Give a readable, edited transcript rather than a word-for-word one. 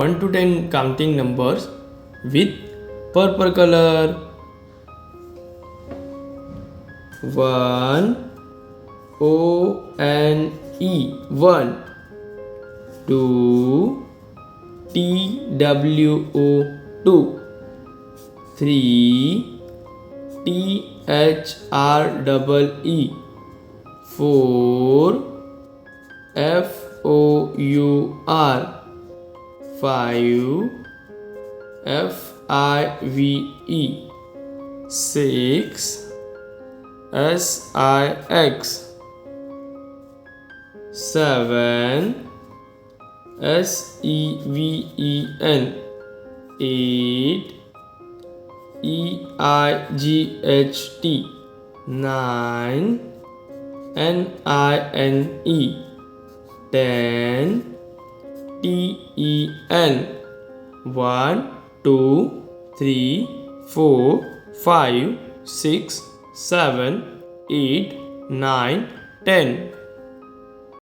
1 to 10 counting numbers with purple color. 1 O-N-E 1. 2 T-W-O 2. 3 T-H-R-E-E 4 F-O-U-R 5 F-I-V-E 6 S-I-X 7 S-E-V-E-N 8 E-I-G-H-T 9 N-I-N-E 10 T-E-N 1 2 3 4 5 6 7 8 9 10